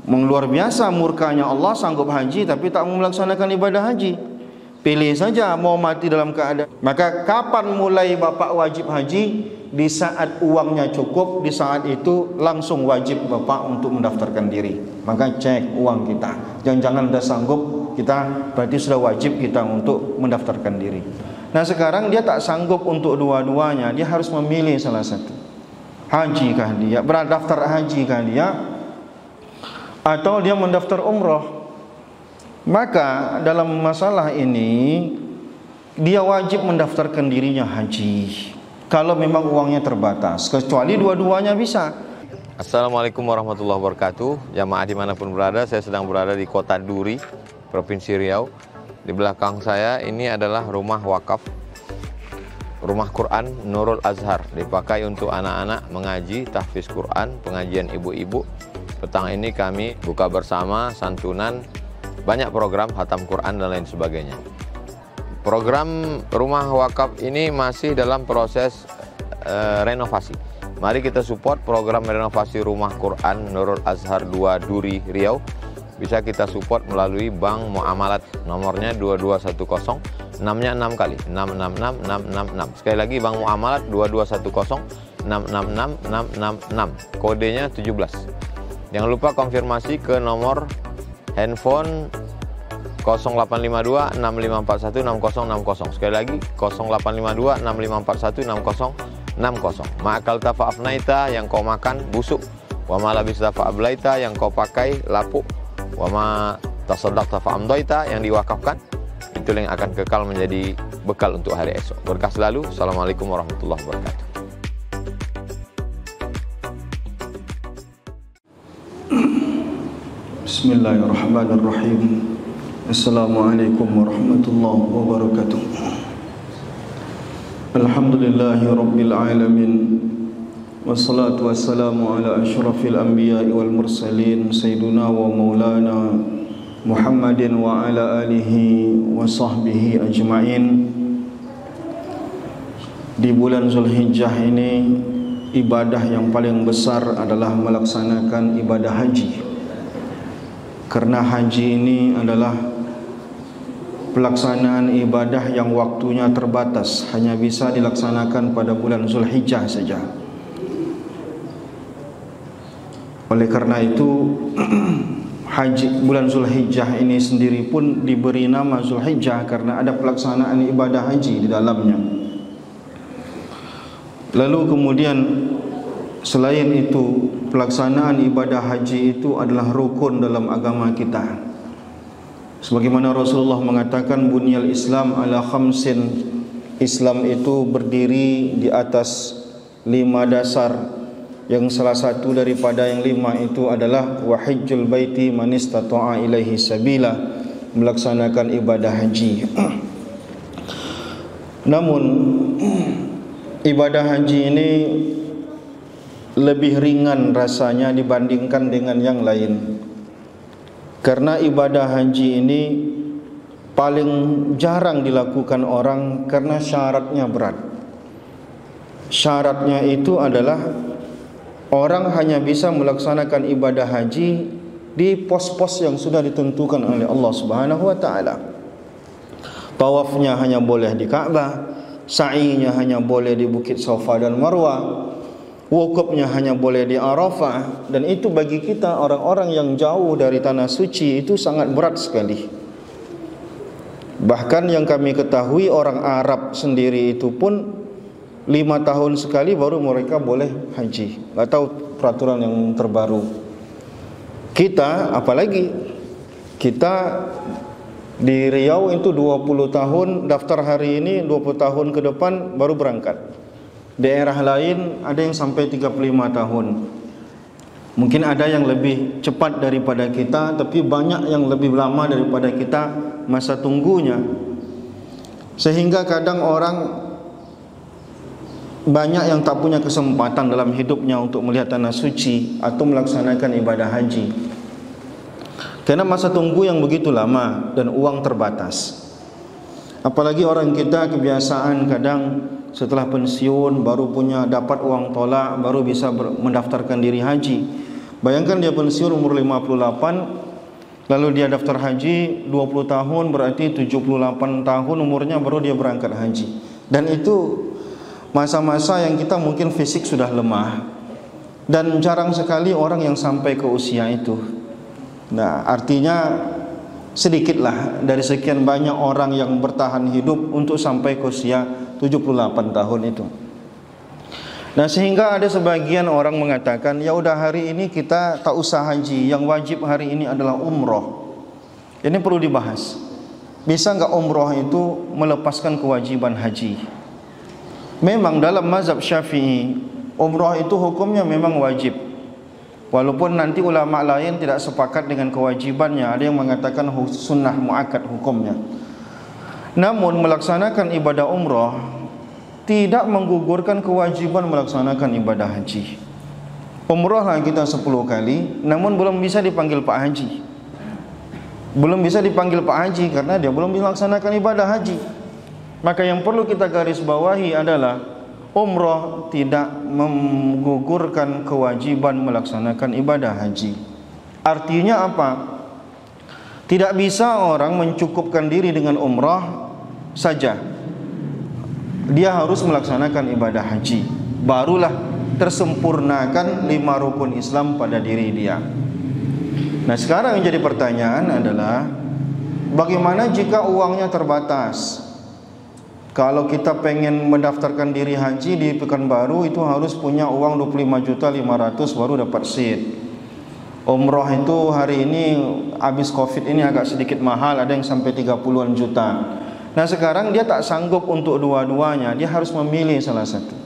Luar biasa murkanya Allah, sanggup haji tapi tak mau melaksanakan ibadah haji. Pilih saja mau mati dalam keadaan. Maka kapan mulai bapak wajib haji? Di saat uangnya cukup, di saat itu langsung wajib bapak untuk mendaftarkan diri. Maka cek uang kita. Jangan-jangan dah sanggup kita, berarti sudah wajib kita untuk mendaftarkan diri. Nah sekarang dia tak sanggup untuk dua-duanya, dia harus memilih salah satu. Hajikah dia, berdaftar hajikah dia, atau dia mendaftar umroh. Maka dalam masalah ini dia wajib mendaftarkan dirinya haji kalau memang uangnya terbatas, kecuali dua-duanya bisa. Assalamualaikum warahmatullahi wabarakatuh. Jamaah dimanapun berada, saya sedang berada di kota Duri, Provinsi Riau. Di belakang saya ini adalah rumah wakaf, rumah Quran Nurul Azhar, dipakai untuk anak-anak mengaji tahfiz Quran, pengajian ibu-ibu. Petang ini kami buka bersama, santunan, banyak program khatam Quran dan lain sebagainya. Program rumah wakaf ini masih dalam proses renovasi. Mari kita support program renovasi rumah Quran Nurul Azhar 2 Duri Riau. Bisa kita support melalui Bank Muamalat, nomornya 2210, 6-nya 6 kali, 666 666. Sekali lagi Bank Muamalat 2210 666 666, kodenya 17. Jangan lupa konfirmasi ke nomor handphone 0852 6541 6060. Sekali lagi 0852 6541 6060. Ma'akal tafa'afnaita, yang kau makan busuk. Wa ma labista fa'ablaita, yang kau pakai lapuk. Wa ma tasaddaqta fa'amdaita, yang diwakafkan. Itu yang akan kekal menjadi bekal untuk hari esok. Berkah selalu. Assalamualaikum warahmatullahi wabarakatuh. Bismillahirrahmanirrahim. Assalamualaikum warahmatullahi wabarakatuh. Alhamdulillahi rabbil alamin. Wassalatu wassalamu ala asyrafil anbiya'i wal mursalin, sayyiduna wa maulana Muhammadin wa ala alihi wa sahbihi ajma'in. Di bulan Zulhijjah ini, ibadah yang paling besar adalah melaksanakan ibadah haji. Karena haji ini adalah pelaksanaan ibadah yang waktunya terbatas, hanya bisa dilaksanakan pada bulan Zulhijjah saja. Oleh karena itu haji bulan Zulhijjah ini sendiri pun diberi nama Zulhijjah karena ada pelaksanaan ibadah haji di dalamnya. Lalu kemudian selain itu, pelaksanaan ibadah haji itu adalah rukun dalam agama kita. Sebagaimana Rasulullah mengatakan, bunyal Islam ala khamsin. Islam itu berdiri di atas 5 dasar, yang salah satu daripada yang 5 itu adalah wahijjul baiti man istata'a ilaihi sabila, melaksanakan ibadah haji. Namun ibadah haji ini lebih ringan rasanya dibandingkan dengan yang lain. Karena ibadah haji ini paling jarang dilakukan orang karena syaratnya berat. Syaratnya itu adalah orang hanya bisa melaksanakan ibadah haji di pos-pos yang sudah ditentukan oleh Allah Subhanahu wa taala. Tawafnya hanya boleh di Ka'bah, sa'inya hanya boleh di Bukit Safa dan Marwah, wukufnya hanya boleh di Arafah. Dan itu bagi kita orang-orang yang jauh dari tanah suci itu sangat berat sekali. Bahkan yang kami ketahui, orang Arab sendiri itu pun 5 tahun sekali baru mereka boleh haji. Gak tahu peraturan yang terbaru. Kita apalagi, kita di Riau itu 20 tahun, daftar hari ini 20 tahun ke depan baru berangkat. Daerah lain ada yang sampai 35 tahun. Mungkin ada yang lebih cepat daripada kita, tapi banyak yang lebih lama daripada kita masa tunggunya. Sehingga kadang orang banyak yang tak punya kesempatan dalam hidupnya untuk melihat tanah suci atau melaksanakan ibadah haji. Karena masa tunggu yang begitu lama dan uang terbatas. Apalagi orang kita kebiasaan kadang setelah pensiun baru dapat uang tolak, baru bisa mendaftarkan diri haji. Bayangkan dia pensiun umur 58, lalu dia daftar haji 20 tahun, berarti 78 tahun umurnya baru dia berangkat haji. Dan itu masa-masa yang kita mungkin fisik sudah lemah, dan jarang sekali orang yang sampai ke usia itu. Nah, artinya sedikitlah dari sekian banyak orang yang bertahan hidup untuk sampai ke usia 78 tahun itu. Nah, sehingga ada sebagian orang mengatakan, ya udah hari ini kita tak usah haji, yang wajib hari ini adalah umroh. Ini perlu dibahas. Bisa enggak umroh itu melepaskan kewajiban haji? Memang dalam mazhab Syafi'i, umroh itu hukumnya memang wajib. Walaupun nanti ulama lain tidak sepakat dengan kewajibannya, ada yang mengatakan sunnah muakkad hukumnya. Namun melaksanakan ibadah umroh tidak menggugurkan kewajiban melaksanakan ibadah haji. Umrohlah kita 10 kali, namun belum bisa dipanggil Pak Haji. Belum bisa dipanggil Pak Haji karena dia belum melaksanakan ibadah haji. Maka yang perlu kita garis bawahi adalah umroh tidak menggugurkan kewajiban melaksanakan ibadah haji. Artinya apa? Tidak bisa orang mencukupkan diri dengan umroh saja. Dia harus melaksanakan ibadah haji, barulah tersempurnakan 5 rukun Islam pada diri dia. Nah, sekarang yang jadi pertanyaan adalah bagaimana jika uangnya terbatas? Kalau kita pengen mendaftarkan diri haji di Pekanbaru itu harus punya uang 25.500.000 baru dapat seat. Umroh itu hari ini habis Covid ini agak sedikit mahal, ada yang sampai 30-an juta. Nah, sekarang dia tak sanggup untuk dua-duanya, dia harus memilih salah satu.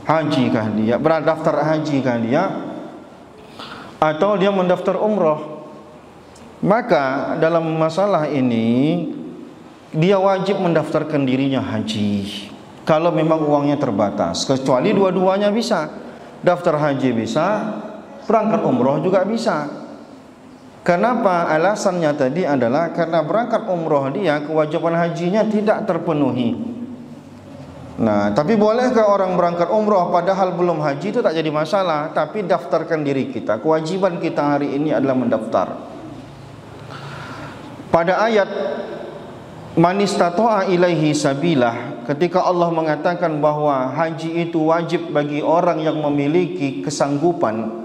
Haji kah dia, berdaftar haji kah dia, atau dia mendaftar umroh? Maka dalam masalah ini dia wajib mendaftarkan dirinya haji kalau memang uangnya terbatas, kecuali dua-duanya bisa. Daftar haji bisa, berangkat umroh juga bisa. Kenapa? Alasannya tadi adalah karena berangkat umroh dia kewajiban hajinya tidak terpenuhi. Nah, tapi bolehkah orang berangkat umroh padahal belum haji? Itu tak jadi masalah. Tapi daftarkan diri kita. Kewajiban kita hari ini adalah mendaftar. Pada ayat Man istata'a ilaihi sabilah, ketika Allah mengatakan bahwa haji itu wajib bagi orang yang memiliki kesanggupan.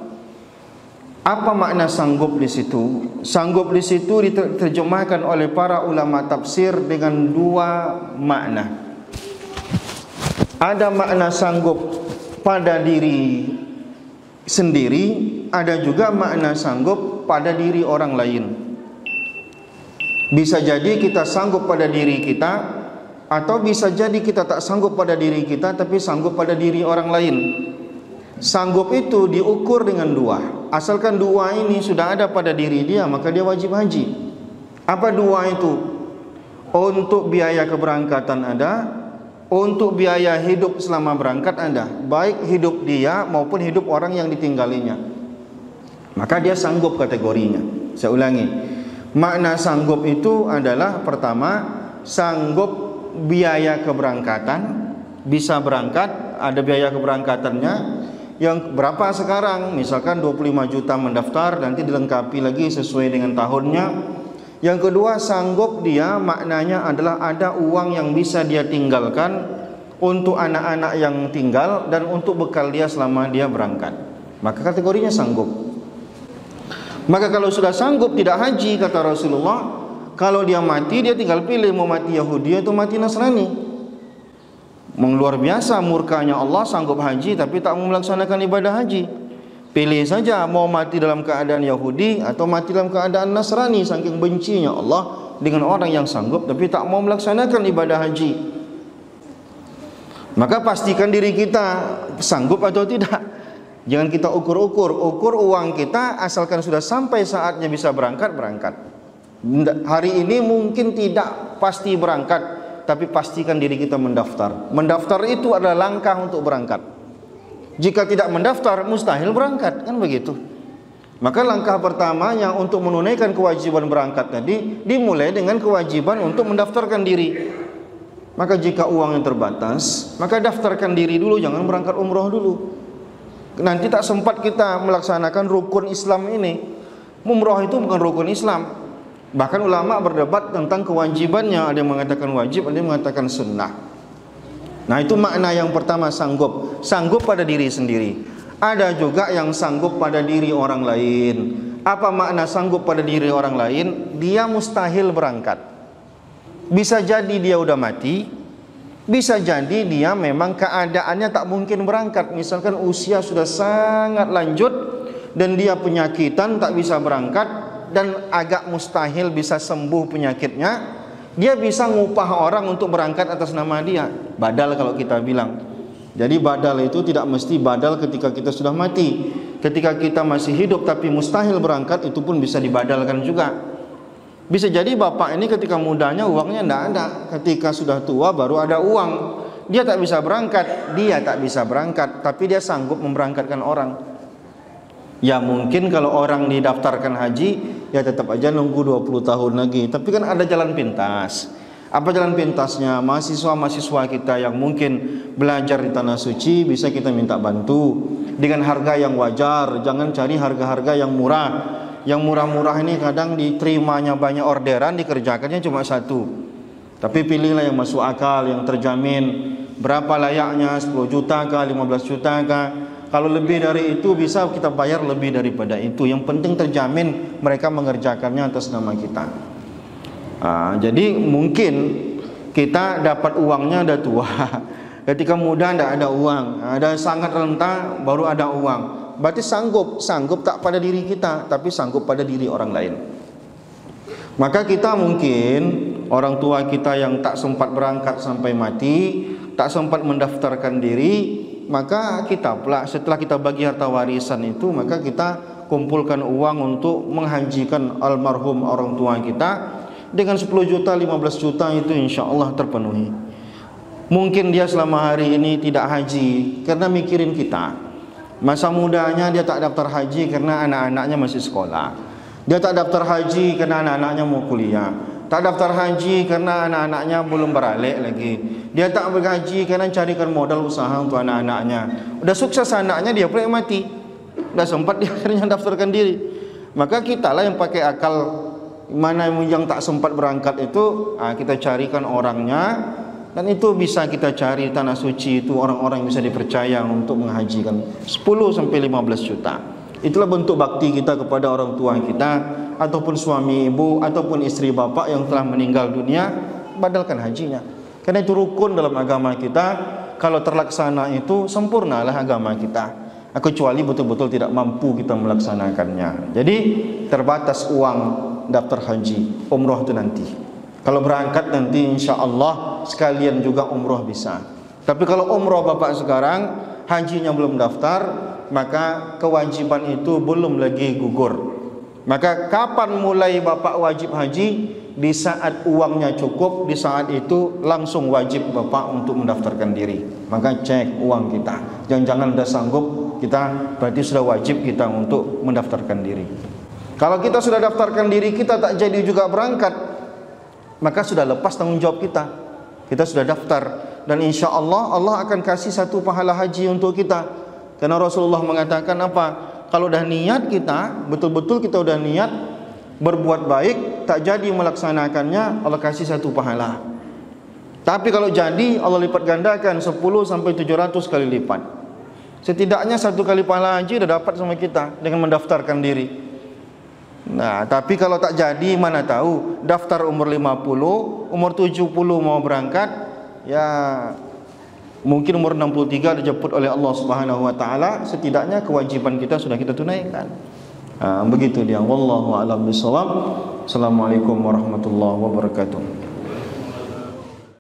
Apa makna sanggup di situ? Sanggup di situ diterjemahkan oleh para ulama tafsir dengan 2 makna. Ada makna sanggup pada diri sendiri, ada juga makna sanggup pada diri orang lain. Bisa jadi kita sanggup pada diri kita, atau bisa jadi kita tak sanggup pada diri kita tapi sanggup pada diri orang lain. Sanggup itu diukur dengan 2. Asalkan 2 ini sudah ada pada diri dia, maka dia wajib haji. Apa 2 itu? Untuk biaya keberangkatan ada, untuk biaya hidup selama berangkat ada, baik hidup dia maupun hidup orang yang ditinggalinya. Maka dia sanggup kategorinya. Saya ulangi, makna sanggup itu adalah pertama, sanggup biaya keberangkatan, bisa berangkat, ada biaya keberangkatannya. Yang berapa sekarang? Misalkan 25 juta mendaftar, nanti dilengkapi lagi sesuai dengan tahunnya. Yang kedua, sanggup dia maknanya adalah ada uang yang bisa dia tinggalkan untuk anak-anak yang tinggal dan untuk bekal dia selama dia berangkat. Maka kategorinya sanggup. Maka kalau sudah sanggup tidak haji, kata Rasulullah, kalau dia mati, dia tinggal pilih mau mati Yahudi atau mati Nasrani. Luar biasa murkanya Allah, sanggup haji tapi tak mau melaksanakan ibadah haji. Pilih saja mau mati dalam keadaan Yahudi atau mati dalam keadaan Nasrani, saking bencinya Allah dengan orang yang sanggup tapi tak mau melaksanakan ibadah haji. Maka pastikan diri kita sanggup atau tidak. Jangan kita ukur uang kita, asalkan sudah sampai saatnya bisa berangkat. Hari ini mungkin tidak pasti berangkat, tapi pastikan diri kita mendaftar. Mendaftar itu adalah langkah untuk berangkat. Jika tidak mendaftar, mustahil berangkat, kan begitu. Maka langkah pertamanya untuk menunaikan kewajiban berangkat tadi dimulai dengan kewajiban untuk mendaftarkan diri. Maka jika uangnya terbatas, maka daftarkan diri dulu, jangan berangkat umroh dulu. nanti tak sempat kita melaksanakan rukun Islam ini. Umrah itu bukan rukun Islam. Bahkan ulama berdebat tentang kewajibannya. Ada yang mengatakan wajib, ada yang mengatakan sunnah. Nah, itu makna yang pertama, sanggup. Sanggup pada diri sendiri. Ada juga yang sanggup pada diri orang lain. Apa makna sanggup pada diri orang lain? Dia mustahil berangkat. Bisa jadi dia udah mati, bisa jadi dia memang keadaannya tak mungkin berangkat. Misalkan usia sudah sangat lanjut dan dia penyakitan tak bisa berangkat, dan agak mustahil bisa sembuh penyakitnya. Dia bisa ngupah orang untuk berangkat atas nama dia. Badal kalau kita bilang. Jadi badal itu tidak mesti badal ketika kita sudah mati. Ketika kita masih hidup tapi mustahil berangkat, itu pun bisa dibadalkan juga. Bisa jadi bapak ini ketika mudanya uangnya tidak ada, ketika sudah tua baru ada uang. Dia tak bisa berangkat, tapi dia sanggup memberangkatkan orang. Ya mungkin kalau orang didaftarkan haji, ya tetap aja nunggu 20 tahun lagi. Tapi kan ada jalan pintas. Apa jalan pintasnya? Mahasiswa-mahasiswa kita yang mungkin belajar di Tanah Suci bisa kita minta bantu dengan harga yang wajar. Jangan cari harga-harga yang murah. Yang murah-murah ini kadang diterimanya banyak orderan, dikerjakannya cuma satu. Tapi pilihlah yang masuk akal, yang terjamin. Berapa layaknya? 10 juta kah? 15 juta kah? Kalau lebih dari itu bisa kita bayar lebih daripada itu. Yang penting terjamin mereka mengerjakannya atas nama kita. Jadi mungkin kita dapat uangnya ada tua. Ketika muda tidak ada uang, ada sangat renta baru ada uang. Berarti sanggup tak pada diri kita, tapi sanggup pada diri orang lain. Maka kita mungkin orang tua kita yang tak sempat berangkat sampai mati, tak sempat mendaftarkan diri, maka kita pula setelah kita bagi harta warisan itu, maka kita kumpulkan uang untuk menghajikan almarhum orang tua kita. Dengan 10 juta, 15 juta itu insya Allah terpenuhi. Mungkin dia selama hari ini tidak haji karena mikirin kita. Masa mudanya dia tak daftar haji karena anak-anaknya masih sekolah. Dia tak daftar haji karena anak-anaknya mau kuliah. Tak daftar haji karena anak-anaknya belum beralek lagi. Dia tak berhaji karena carikan modal usaha untuk anak-anaknya. Udah sukses anaknya, dia pula yang mati. Udah sempat dia akhirnya daftarkan diri. Maka kitalah yang pakai akal. Mana yang tak sempat berangkat itu kita carikan orangnya, dan itu bisa kita cari Tanah Suci itu orang-orang yang bisa dipercaya untuk menghajikan 10 sampai 15 juta. Itulah bentuk bakti kita kepada orang tua kita, ataupun suami ibu, ataupun istri bapak yang telah meninggal dunia. Badalkan hajinya, karena itu rukun dalam agama kita. Kalau terlaksana itu sempurnalah agama kita. Kecuali betul-betul tidak mampu kita melaksanakannya. Jadi terbatas uang daftar haji, umroh itu nanti. Kalau berangkat nanti insya Allah sekalian juga umroh bisa. Tapi kalau umroh bapak sekarang, hajinya belum daftar, maka kewajiban itu belum lagi gugur. Maka kapan mulai bapak wajib haji? Di saat uangnya cukup, di saat itu langsung wajib bapak untuk mendaftarkan diri. Maka cek uang kita. Jangan-jangan sudah sanggup kita, berarti sudah wajib kita untuk mendaftarkan diri. Kalau kita sudah daftarkan diri, kita tak jadi juga berangkat, maka sudah lepas tanggung jawab kita. Kita sudah daftar, dan insya Allah Allah akan kasih satu pahala haji untuk kita. Karena Rasulullah mengatakan apa? Kalau dah niat kita, betul-betul kita udah niat berbuat baik, tak jadi melaksanakannya, Allah kasih satu pahala. Tapi kalau jadi, Allah lipat gandakan 10 sampai 700 kali lipat. Setidaknya satu kali pahala haji dah dapat sama kita dengan mendaftarkan diri. Nah, tapi kalau tak jadi, mana tahu daftar umur 50, umur 70 mau berangkat, ya mungkin umur 63 dijemput oleh Allah Subhanahu wa taala, setidaknya kewajiban kita sudah kita tunaikan. Begitu dia. Wallahu a'lam bishawab. Assalamualaikum warahmatullahi wabarakatuh.